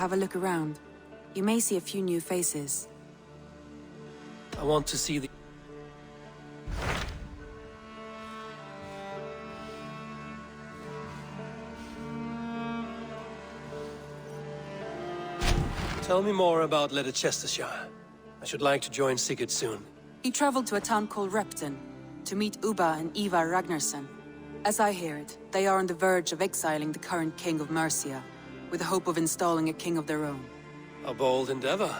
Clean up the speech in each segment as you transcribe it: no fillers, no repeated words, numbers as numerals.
Have a look around. You may see a few new faces. I want to see the... Tell me more about Leicestershire. I should like to join Sigurd soon. He traveled to a town called Repton to meet Ubba and Ivar Ragnarsson. As I hear it, they are on the verge of exiling the current king of Mercia, with the hope of installing a king of their own. A bold endeavor.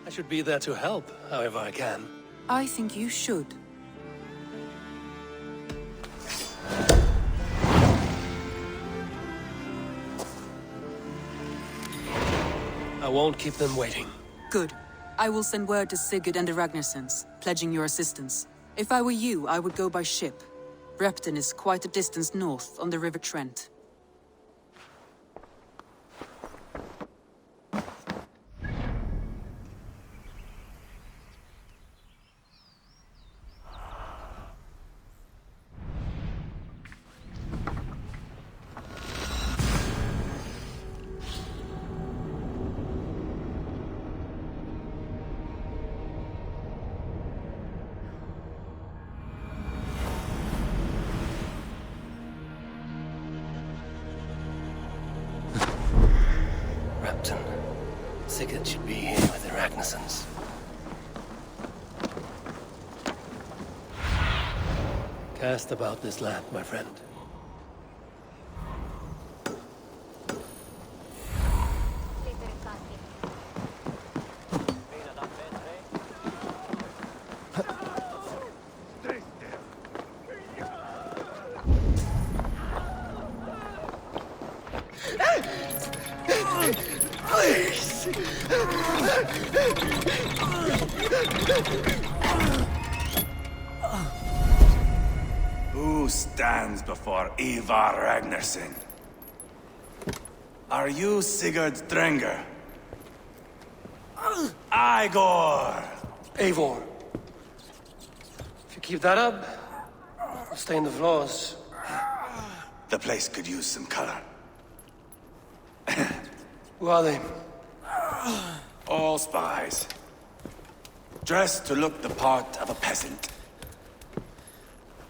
I should be there to help, however I can. I think you should. I won't keep them waiting. Good. I will send word to Sigurd and the Ragnarssons, pledging your assistance. If I were you, I would go by ship. Repton is quite a distance north on the River Trent. Sigurd should be here with the Ragnarssons. Cast about this land, my friend. Who stands before Ivar Ragnarsson? Are you Sigurd Drenger? Igor! Eivor. If you keep that up, I'll stain the floors. The place could use some color. Who are they? All spies. Dressed to look the part of a peasant.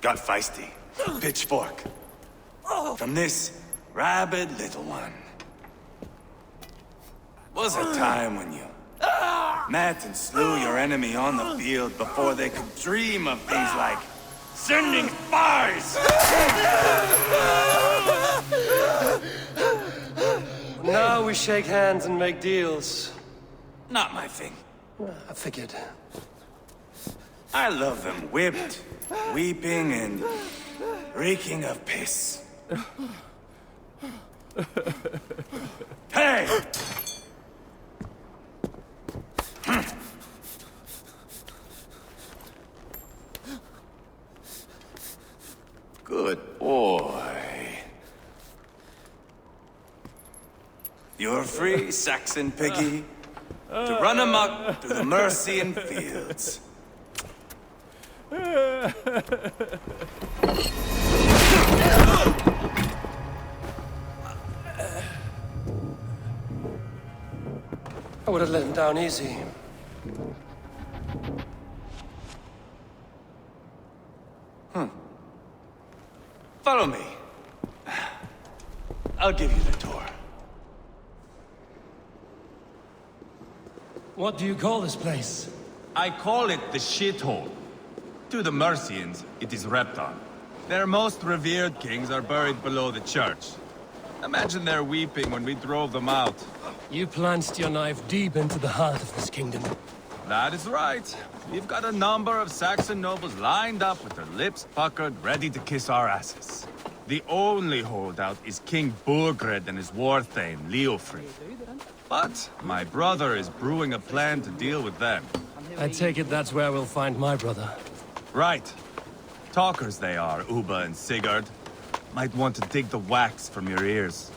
Got feisty. Pitchfork. From this rabid little one. Was a time when you met and slew your enemy on the field before they could dream of things like sending spies! Now we shake hands and make deals. Not my thing. I figured. I love them whipped, weeping, and reeking of piss. Hey! Good boy. You're free, Saxon piggy, to run amok through the Mercian fields. I would have let him down easy. Follow me. I'll give you the tour. What do you call this place? I call it the shithole. To the Mercians, it is Repton. Their most revered kings are buried below the church. Imagine their weeping when we drove them out. You plunged your knife deep into the heart of this kingdom. That is right. We've got a number of Saxon nobles lined up with their lips puckered, ready to kiss our asses. The only holdout is King Burgred and his war thane, Leofrid. But my brother is brewing a plan to deal with them. I take it that's where we'll find my brother. Right. Talkers they are, Ubba and Sigurd. Might want to dig the wax from your ears.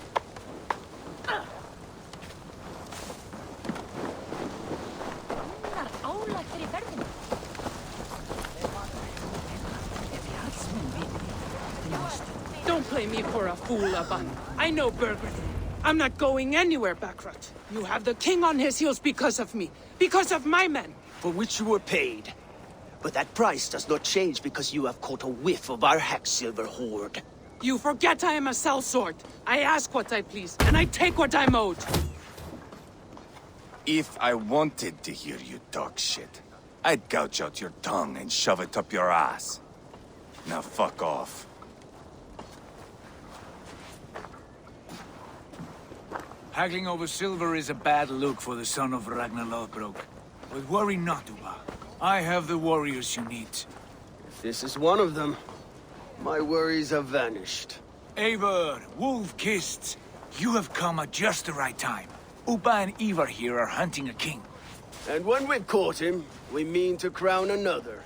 Don't play me for a fool, Abban. I know Burgred. I'm not going anywhere, Backrot. You have the king on his heels because of me. Because of my men. For which you were paid. But that price does not change because you have caught a whiff of our Hacksilver hoard. You forget I am a sellsword. I ask what I please, and I take what I'm owed. If I wanted to hear you talk shit, I'd gouge out your tongue and shove it up your ass. Now fuck off. Haggling over silver is a bad look for the son of Ragnar Lothbrok. But worry not, Uba. I have the warriors you need. If this is one of them, my worries have vanished. Eivor, Wolf-Kissed, you have come at just the right time. Uba and Ivar here are hunting a king. And when we've caught him, we mean to crown another.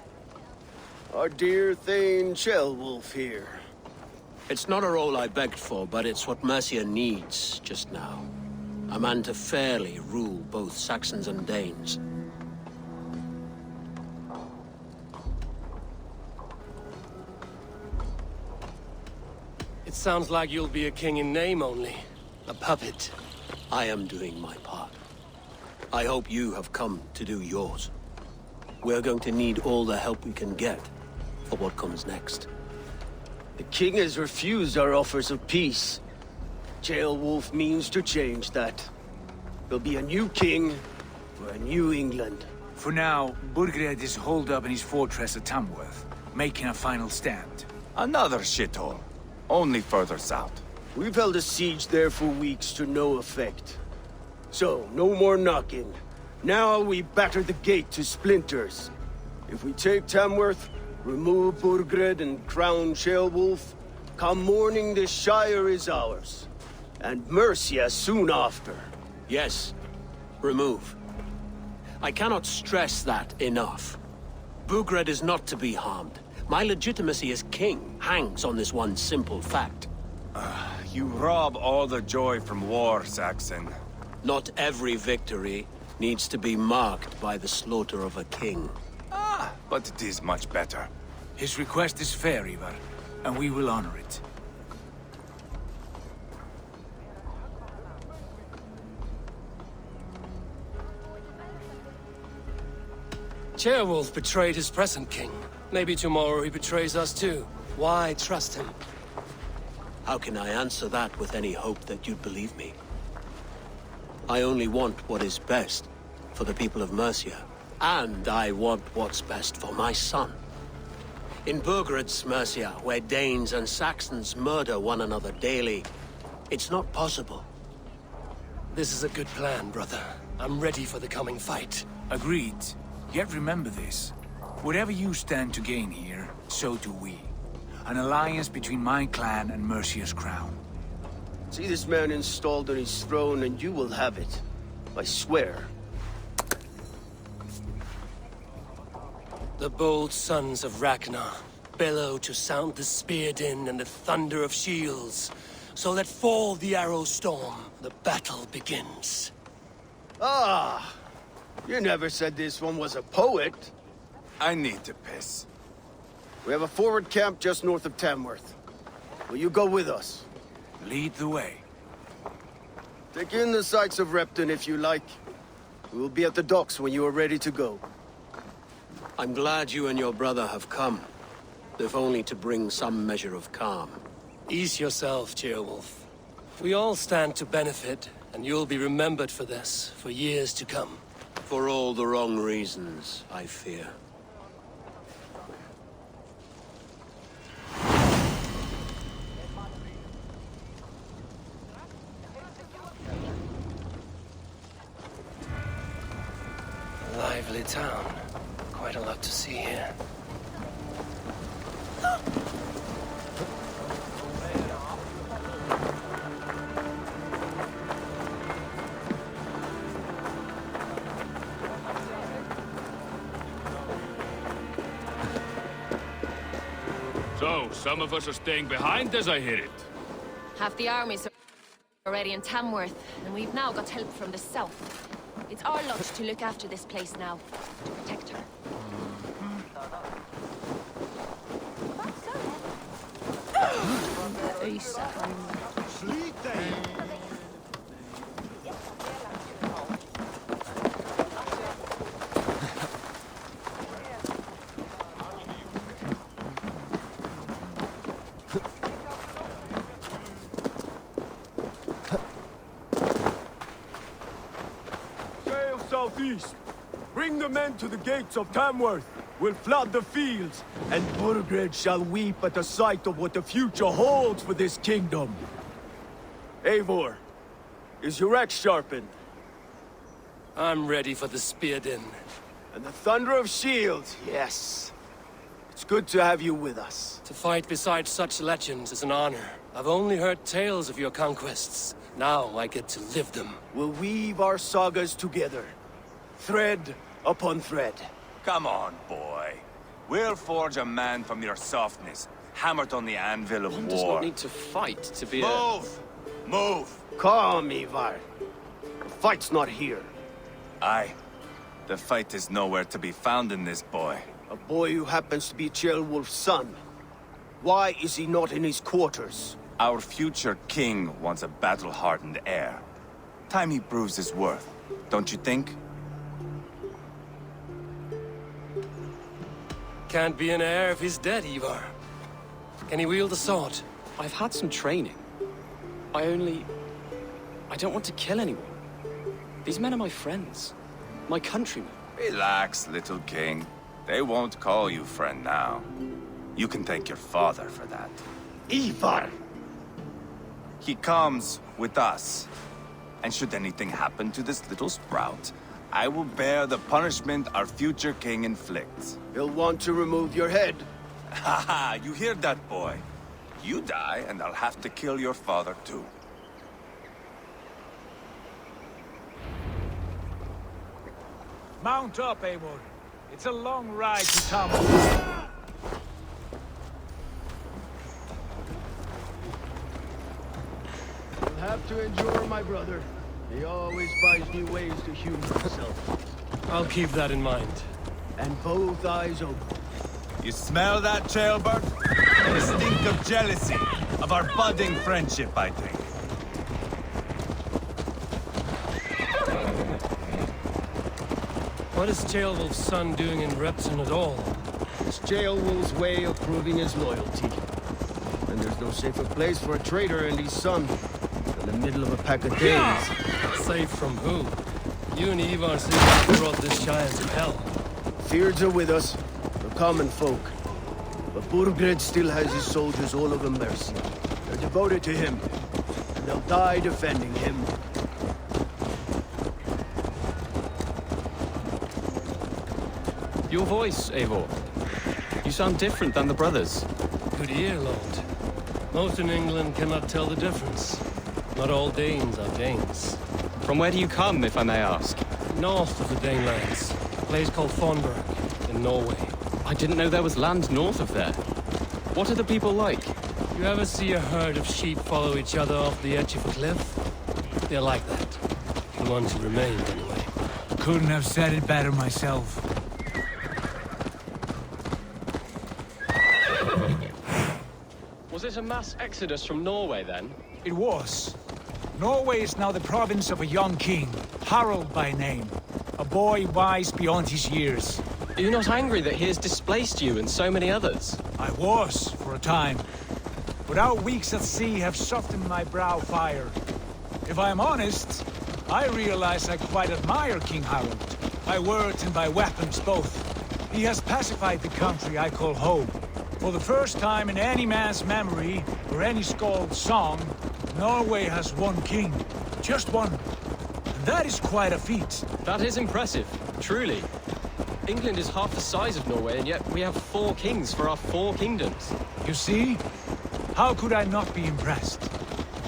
Our dear Thane Ceolwulf here. It's not a role I begged for, but it's what Mercia needs just now. A man to fairly rule both Saxons and Danes. It sounds like you'll be a king in name only. A puppet. I am doing my part. I hope you have come to do yours. We're going to need all the help we can get for what comes next. The king has refused our offers of peace. Ceolwulf means to change that. There'll be a new king for a new England. For now, Burgred is holed up in his fortress at Tamworth, making a final stand. Another shithole. Only further south. We've held a siege there for weeks to no effect. So, no more knocking. Now we batter the gate to splinters. If we take Tamworth, remove Burgred and crown Ceolwulf, come morning the Shire is ours. And Mercia soon after. Yes, remove. I cannot stress that enough. Burgred is not to be harmed. My legitimacy as king hangs on this one simple fact. You rob all the joy from war, Saxon. Not every victory needs to be marked by the slaughter of a king. But it is much better. His request is fair, Ivar, and we will honor it. Ceolwulf betrayed his present king. Maybe tomorrow he betrays us too. Why trust him? How can I answer that with any hope that you'd believe me? I only want what is best for the people of Mercia. And I want what's best for my son. In Burgred's Mercia, where Danes and Saxons murder one another daily, it's not possible. This is a good plan, brother. I'm ready for the coming fight. Agreed. Yet remember this. Whatever you stand to gain here, so do we. An alliance between my clan and Mercia's crown. See this man installed on his throne and you will have it. I swear. The bold sons of Ragnar bellow to sound the spear din and the thunder of shields. So let fall the arrow storm. The battle begins. Ah! You never said this one was a poet. I need to piss. We have a forward camp just north of Tamworth. Will you go with us? Lead the way. Take in the sights of Repton if you like. We will be at the docks when you are ready to go. I'm glad you and your brother have come, if only to bring some measure of calm. Ease yourself, Ceolwulf. We all stand to benefit, and you'll be remembered for this, for years to come. For all the wrong reasons, I fear. A lively town. Quite a lot to see here. So, some of us are staying behind as I hear it. Half the armies are already in Tamworth, and we've now got help from the south. It's our lot to look after this place now, to protect her. southeast. Bring the men to the gates of Tamworth. We'll flood the fields, and Burgred shall weep at the sight of what the future holds for this kingdom. Eivor, is your axe sharpened? I'm ready for the spear din. And the thunder of shields, yes. It's good to have you with us. To fight beside such legends is an honor. I've only heard tales of your conquests. Now I get to live them. We'll weave our sagas together, thread upon thread. Come on, boy. We'll forge a man from your softness, hammered on the anvil of One war. does not need to fight to be Move! Move! Calm, Ivar. The fight's not here. Aye. The fight is nowhere to be found in this boy. A boy who happens to be Ceolwulf's son. Why is he not in his quarters? Our future king wants a battle-hardened heir. Time he proves his worth, don't you think? Can't be an heir if he's dead, Ivar. Can he wield a sword? I've had some training. I don't want to kill anyone. These men are my friends. My countrymen. Relax, little king. They won't call you friend now. You can thank your father for that. Ivar! He comes with us. And should anything happen to this little sprout, I will bear the punishment our future king inflicts. He'll want to remove your head. Haha, you hear that, boy? You die, and I'll have to kill your father, too. Mount up, Eivor. It's a long ride to Tamworth. You'll have to endure my brother. He always finds new ways to humor himself. I'll keep that in mind. And both eyes open. You smell that, Ceolbert? The stink of jealousy, of our budding friendship, I think. What is Ceolwulf's son doing in Repton at all? It's Ceolwulf's way of proving his loyalty. And there's no safer place for a traitor and his son than the middle of a pack of Danes. Safe from who? You and Ivar seem to have brought this giant to hell. Fears are with us, the common folk. But Burgred still has his soldiers all over Mercia. They're devoted to him, and they'll die defending him. Your voice, Eivor. You sound different than the brothers. Good ear, Lord. Most in England cannot tell the difference. Not all Danes are Danes. From where do you come, if I may ask? North of the Danelands. A place called Thornburg, in Norway. I didn't know there was land north of there. What are the people like? You ever see a herd of sheep follow each other off the edge of a cliff? They're like that. The ones who remained, anyway. Couldn't have said it better myself. Was it a mass exodus from Norway, then? It was. Norway is now the province of a young king, Harald by name. A boy wise beyond his years. Are you not angry that he has displaced you and so many others? I was, for a time. But our weeks at sea have softened my brow fire. If I am honest, I realize I quite admire King Harald. By words and by weapons both. He has pacified the country I call home. For the first time in any man's memory, or any skald's song, Norway has one king. Just one. And that is quite a feat. That is impressive, truly. England is half the size of Norway, and yet we have 4 kings for our 4 kingdoms. You see? How could I not be impressed?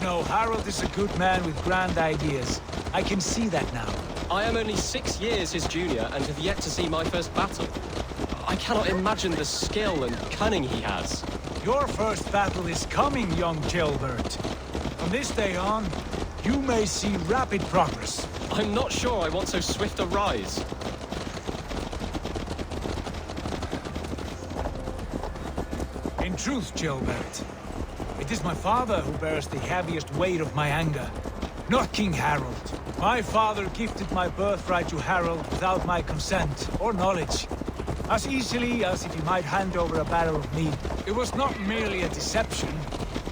No, Harald is a good man with grand ideas. I can see that now. I am only 6 years his junior and have yet to see my first battle. I cannot imagine the skill and cunning he has. Your first battle is coming, young Ceolbert. From this day on, you may see rapid progress. I'm not sure I want so swift a rise. In truth, Ceolbert, it is my father who bears the heaviest weight of my anger, not King Harald. My father gifted my birthright to Harald without my consent or knowledge. As easily as if he might hand over a barrel of meat. It was not merely a deception,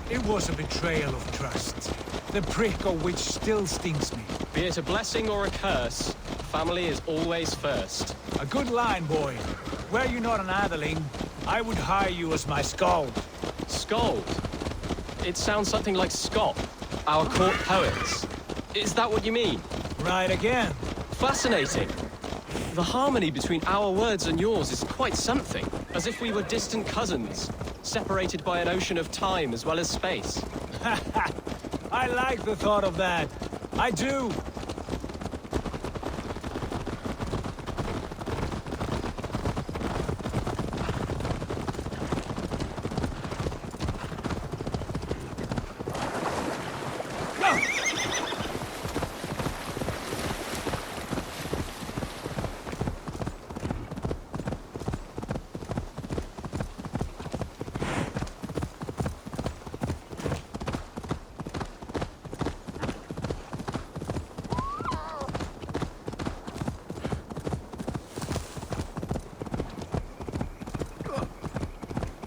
it was a betrayal of trust. The prick of which still stings me. Be it a blessing or a curse, family is always first. A good line, boy. Were you not an adeling, I would hire you as my skald. Skald? It sounds something like Scott, our court poets. Is that what you mean? Right again. Fascinating. The harmony between our words and yours is quite something. As if we were distant cousins, separated by an ocean of time as well as space. I like the thought of that. I do.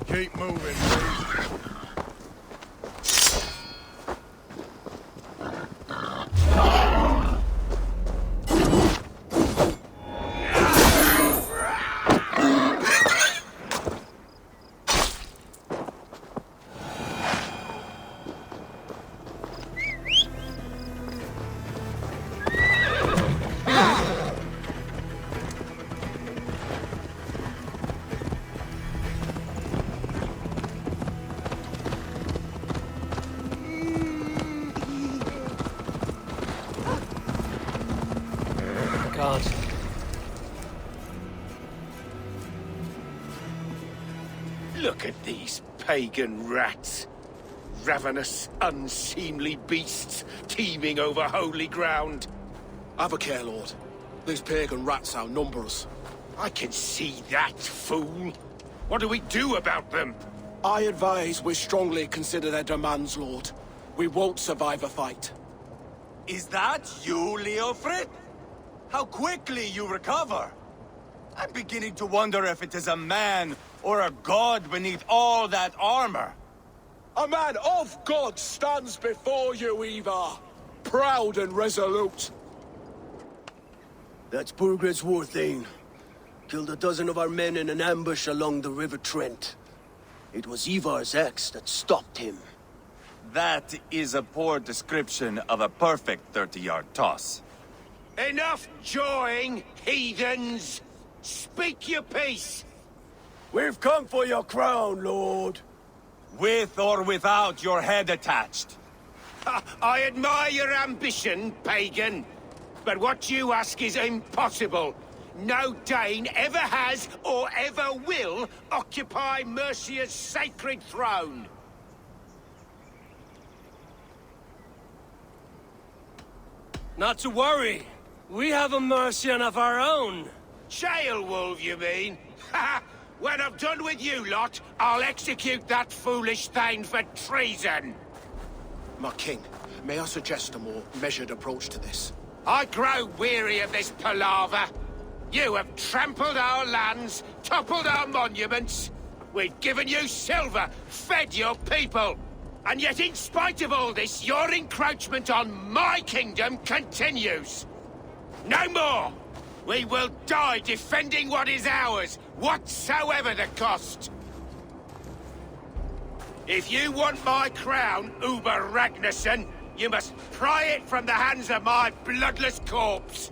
Keep moving, please. God. Look at these pagan rats. Ravenous, unseemly beasts teeming over holy ground. Have a care, Lord. These pagan rats outnumber us. I can see that, fool. What do we do about them? I advise we strongly consider their demands, Lord. We won't survive a fight. Is that you, Leofrid? How quickly you recover! I'm beginning to wonder if it is a man or a god beneath all that armor. A man of God stands before you, Ivar. Proud and resolute. That's Burgred's Warthane. Killed a dozen of our men in an ambush along the River Trent. It was Ivar's axe that stopped him. That is a poor description of a perfect 30-yard toss. Enough jawing, heathens! Speak your piece! We've come for your crown, Lord. With or without your head attached. I admire your ambition, pagan. But what you ask is impossible. No Dane ever has or ever will occupy Mercia's sacred throne. Not to worry. We have a Mercian of our own. Jailwolf, you mean? Ha! When I'm done with you lot, I'll execute that foolish thing for treason. My king, may I suggest a more measured approach to this? I grow weary of this palaver. You have trampled our lands, toppled our monuments. We've given you silver, fed your people. And yet in spite of all this, your encroachment on my kingdom continues. No more! We will die defending what is ours, whatsoever the cost. If you want my crown, Uber Ragnarsson, you must pry it from the hands of my bloodless corpse.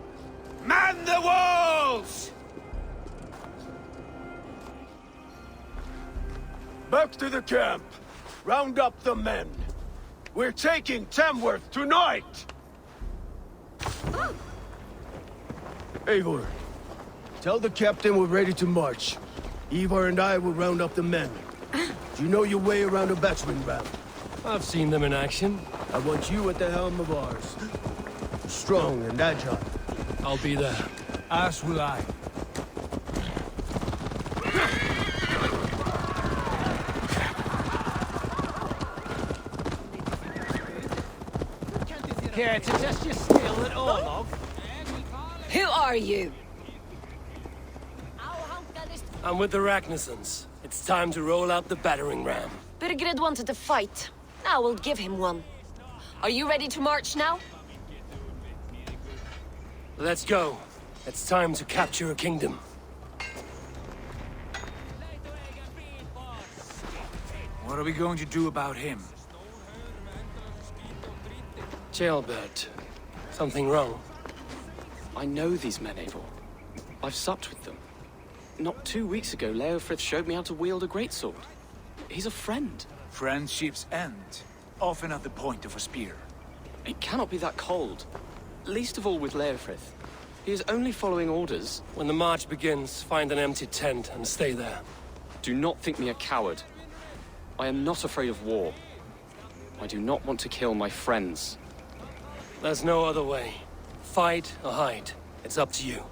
Man the walls! Back to the camp. Round up the men. We're taking Tamworth tonight! Eivor, tell the captain we're ready to march. Ivar and I will round up the men. Do you know your way around a battering ram? I've seen them in action. I want you at the helm of ours. Strong and agile. I'll be there. As will I. Care to test your skill at all, Who are you? I'm with the Ragnarssons. It's time to roll out the battering ram. Burgred wanted to fight. Now we'll give him one. Are you ready to march now? Let's go. It's time to capture a kingdom. What are we going to do about him? Jailbird. Something wrong? I know these men, Eivor. I've supped with them. Not 2 weeks ago, Leofrith showed me how to wield a greatsword. He's a friend. Friendships end, often at the point of a spear. It cannot be that cold. Least of all with Leofrith. He is only following orders. When the march begins, find an empty tent and stay there. Do not think me a coward. I am not afraid of war. I do not want to kill my friends. There's no other way. Fight or hide. It's up to you.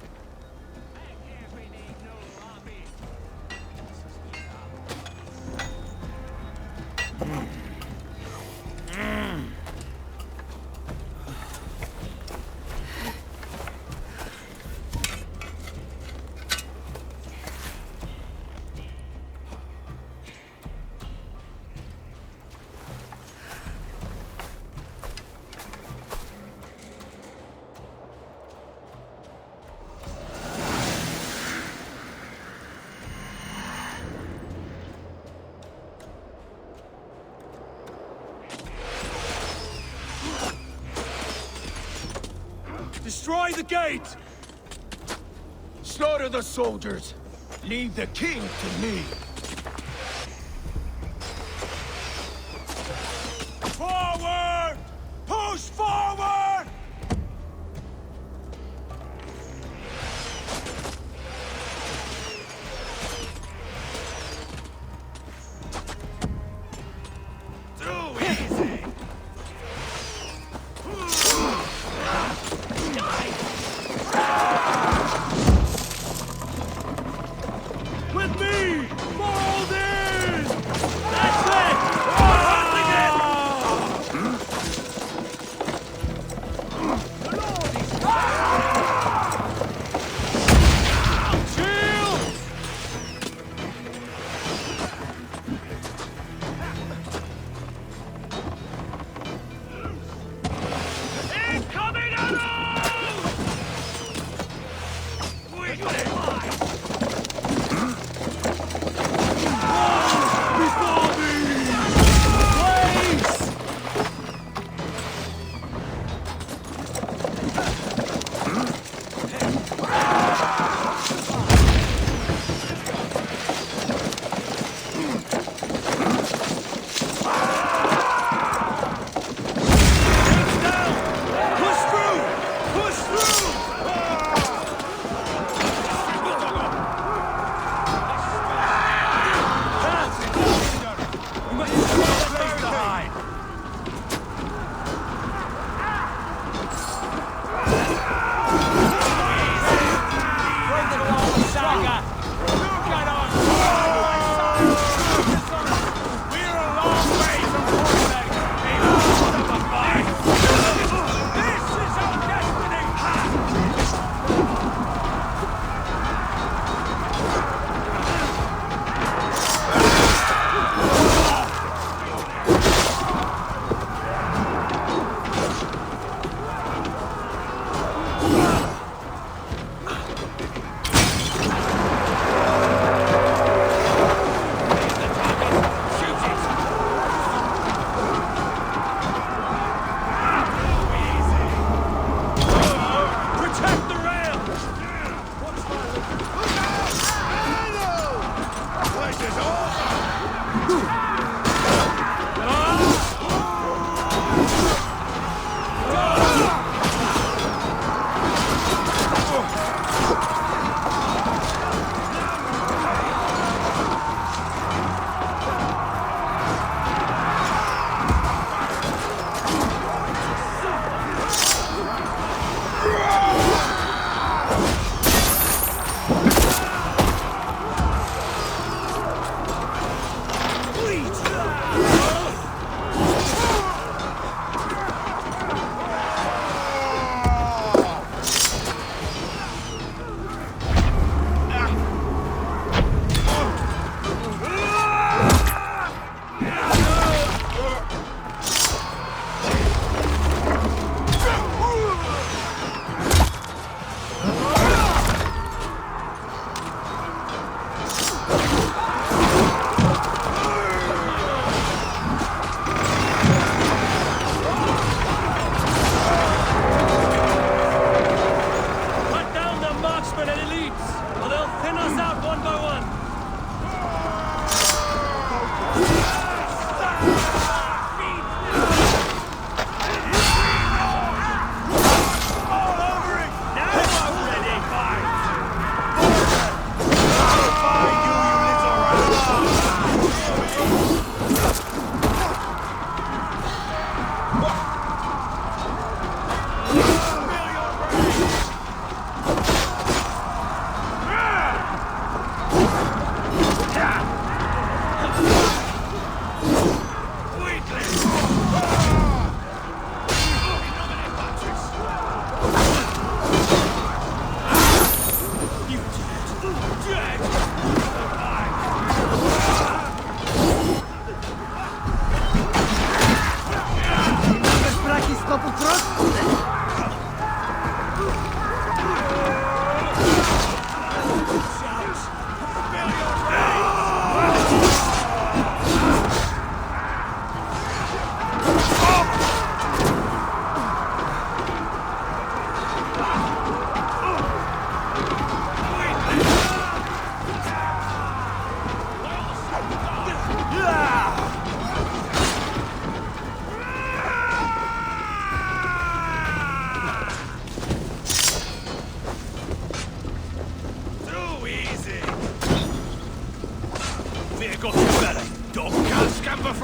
Destroy the gate! Slaughter the soldiers! Leave the king to me! Forward! Push forward! Too easy! With me! Fold in! That's it! Hunting it! Shield! Incoming arrows! We fly!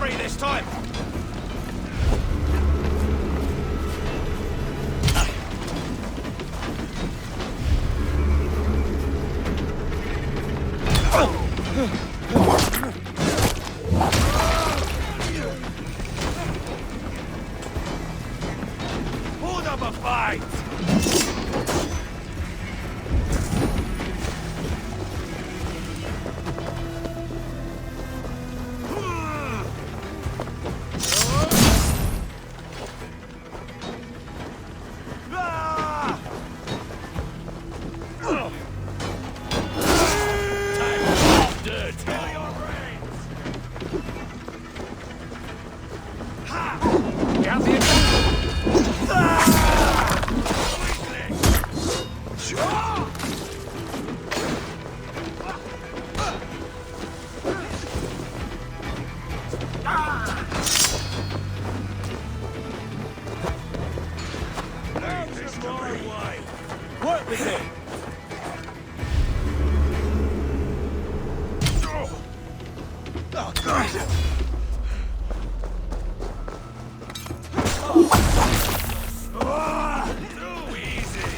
free this time! Hold up a fight! Work with it! Oh, God! Too easy!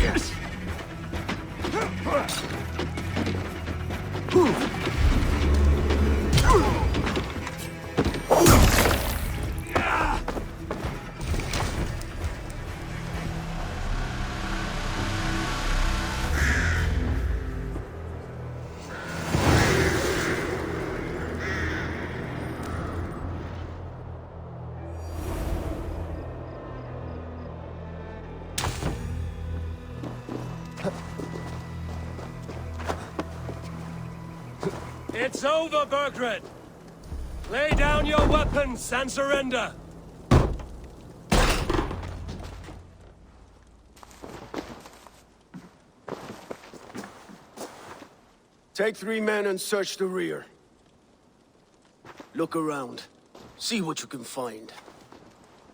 Yes! It's over, Burgred! Lay down your weapons and surrender! Take 3 men and search the rear. Look around. See what you can find.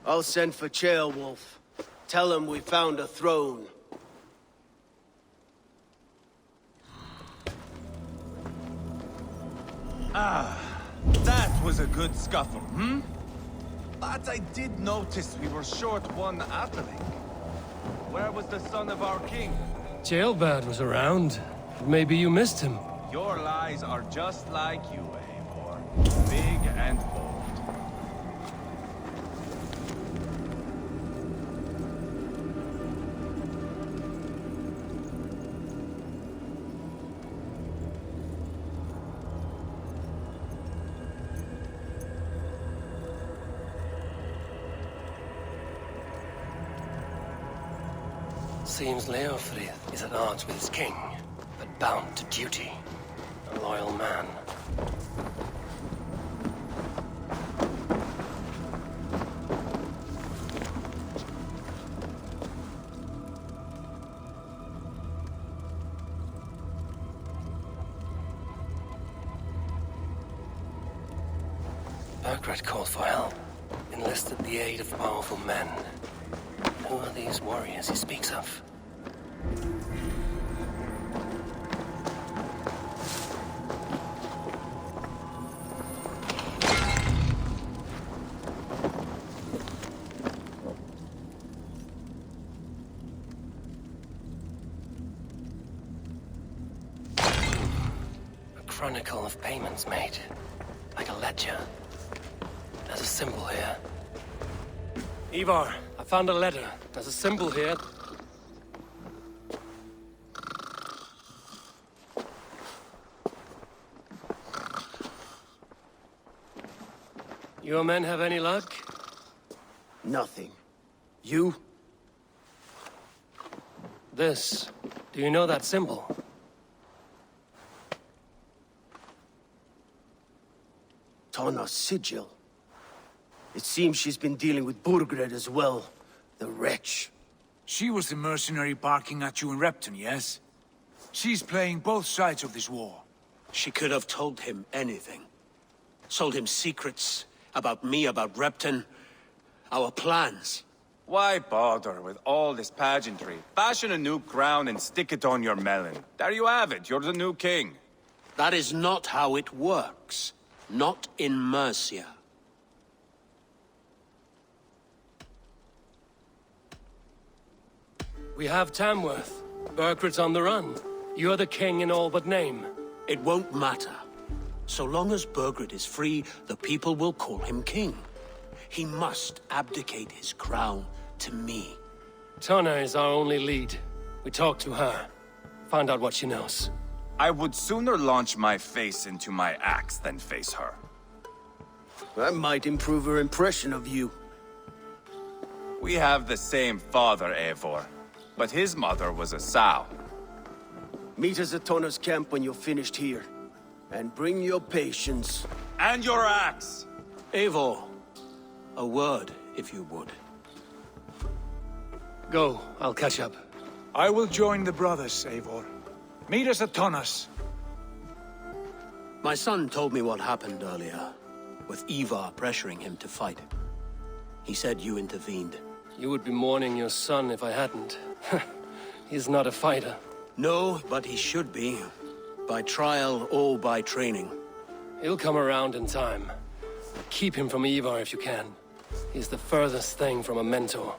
I'll send for Ceolwulf. Tell him we found a throne. That was a good scuffle, hmm? But I did notice we were short one Atheling. Where was the son of our king? Ceolbad was around. Maybe you missed him. Your lies are just like you, Eivor. Big and bold. Seems Leofrith is at odds with his king, but bound to duty. A loyal man. Burgred called for help, enlisted the aid of powerful men. Who are these warriors he speaks of? A chronicle of payments made, like a ledger. There's a symbol here. Ivar, I found a letter. There's a symbol here. Your men have any luck? Nothing. You? This. Do you know that symbol? Tana's sigil. It seems she's been dealing with Burgred as well. The wretch. She was the mercenary barking at you in Repton, yes? She's playing both sides of this war. She could have told him anything. Told him secrets about me, about Repton, our plans. Why bother with all this pageantry? Fashion a new crown and stick it on your melon. There you have it, you're the new king. That is not how it works. Not in Mercia. We have Tamworth. Burgred's on the run. You're the king in all but name. It won't matter. So long as Burgred is free, the people will call him king. He must abdicate his crown to me. Tonna is our only lead. We talked to her. Find out what she knows. I would sooner launch my face into my axe than face her. That might improve her impression of you. We have the same father, Eivor. But his mother was a sow. Meet us at Tonna's camp when you're finished here. And bring your patience. And your axe! Eivor, a word, if you would. Go, I'll catch up. I will join the brothers, Eivor. Meet us at Tonna's. My son told me what happened earlier, with Ivar pressuring him to fight. He said you intervened. You would be mourning your son if I hadn't. He's not a fighter. No, but he should be. By trial or by training. He'll come around in time. Keep him from Ivar if you can. He's the furthest thing from a mentor.